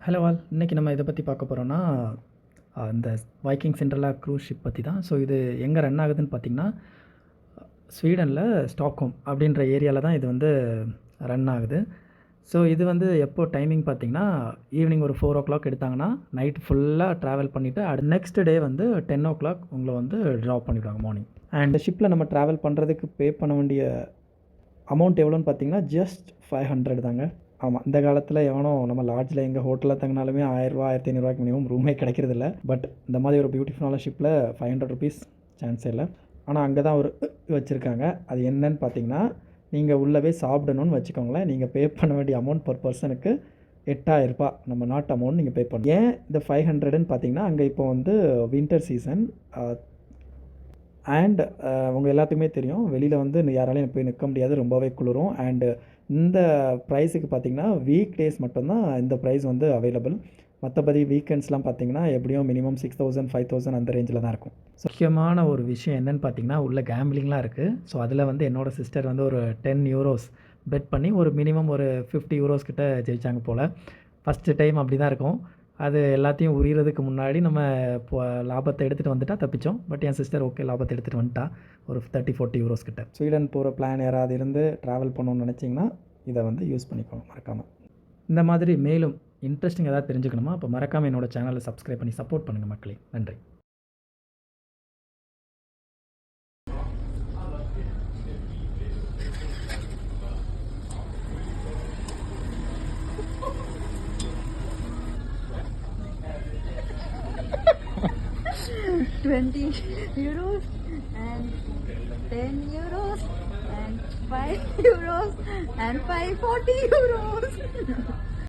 Hello all, இன்றைக்கி நம்ம இதை பற்றி பார்க்க போகிறோன்னா இந்த வைக்கிங் சிண்ட்ரெல்லா க்ரூஸ் ஷிப் பற்றி தான். ஸோ இது எங்கே ரன் ஆகுதுன்னு பார்த்திங்கன்னா, ஸ்வீடனில் ஸ்டாக்ஹோம் அப்படின்ற ஏரியாவில் தான் இது வந்து ரன் ஆகுது. ஸோ இது வந்து எப்போ டைமிங் பார்த்திங்கன்னா, ஈவினிங் ஒரு 4 o'clock எடுத்தாங்கன்னா நைட் ஃபுல்லாக ட்ராவல் பண்ணிவிட்டு நெக்ஸ்ட் டே வந்து 10 o'clock உங்களை வந்து ட்ராப் பண்ணிவிடுவாங்க மார்னிங். அண்ட் ஷிப்பில் நம்ம ட்ராவல் பண்ணுறதுக்கு பே பண்ண வேண்டிய அமௌண்ட் எவ்வளோன்னு பார்த்தீங்கன்னா ஜஸ்ட் 500 தாங்க. ஆமாம், இந்த காலத்தில் எவனோ நம்ம லாட்ஜில் எங்கள் ஹோட்டலில் தங்கினாலுமே 1000 1500 மினிமம் ரூமே கிடைக்கிறதில்ல. பட் இந்த மாதிரி ஒரு பியூட்டிஃபுல்லான ஷிப்பில் 500 ருபீஸ் சான்ஸே இல்லை. ஆனால் அங்கே தான் ஒரு வச்சுருக்காங்க. அது என்னன்னு பார்த்தீங்கன்னா, நீங்கள் உள்ளே போய் சாப்பிடணும்னு வச்சுக்கோங்களேன். நீங்கள் பே பண்ண வேண்டிய அமௌண்ட் பர் பர்சனுக்கு 8000 ரூபா நம்ம நாட்டு அமௌண்ட் நீங்கள் பே பண்ணணும். ஏன் இந்த 500ன்னு பார்த்தீங்கன்னா, அங்கே இப்போ வந்து வின்டர் சீசன் அண்ட் உங்கள் எல்லாத்துக்குமே தெரியும், வெளியில் வந்து யாராலையும் போய் நிற்க முடியாது, ரொம்பவே குளிரும். அண்டு இந்த ப்ரைஸுக்கு பார்த்திங்கன்னா வீக் டேஸ் மட்டும்தான் இந்த ப்ரைஸ் வந்து அவைலபிள். மற்றபடி வீக்கெண்ட்ஸ்லாம் பார்த்திங்கன்னா எப்படியும் மினிமம் 6000 5000 அந்த ரேஞ்சில் தான் இருக்கும். முக்கியமான ஒரு விஷயம் என்னென்னு பார்த்தீங்கன்னா, உள்ள கேம்பிளிங்லாம் இருக்குது. ஸோ அதில் வந்து என்னோடய சிஸ்டர் வந்து ஒரு 10 euros பெட் பண்ணி ஒரு மினிமம் ஒரு 50 euros கிட்ட ஜெயித்தாங்க போல். ஃபஸ்ட்டு டைம் அப்படி தான் இருக்கும். அது எல்லாத்தையும் உரியறதுக்கு முன்னாடி நம்ம இப்போ லாபத்தை எடுத்துகிட்டு வந்துட்டால் தப்பிச்சோம். பட் என் சிஸ்டர் ஓகே லாபத்தை எடுத்துகிட்டு வந்துட்டா ஒரு 30-40 euros கிட்ட. ஸ்வீடன் போகிற பிளான் யாராவது இருந்து ட்ராவல் பண்ணணும்னு நினச்சிங்கன்னா இதை வந்து யூஸ் பண்ணிக்கணும் மறக்காமல். இந்த மாதிரி மேலும் இன்ட்ரெஸ்டிங் ஏதாவது தெரிஞ்சுக்கணுமா? அப்போ மறக்காமல் என்னோடய சேனலை சப்ஸ்கிரைப் பண்ணி சப்போர்ட் பண்ணுங்கள் மக்களே. நன்றி. €20 and €10 and €5 and €40.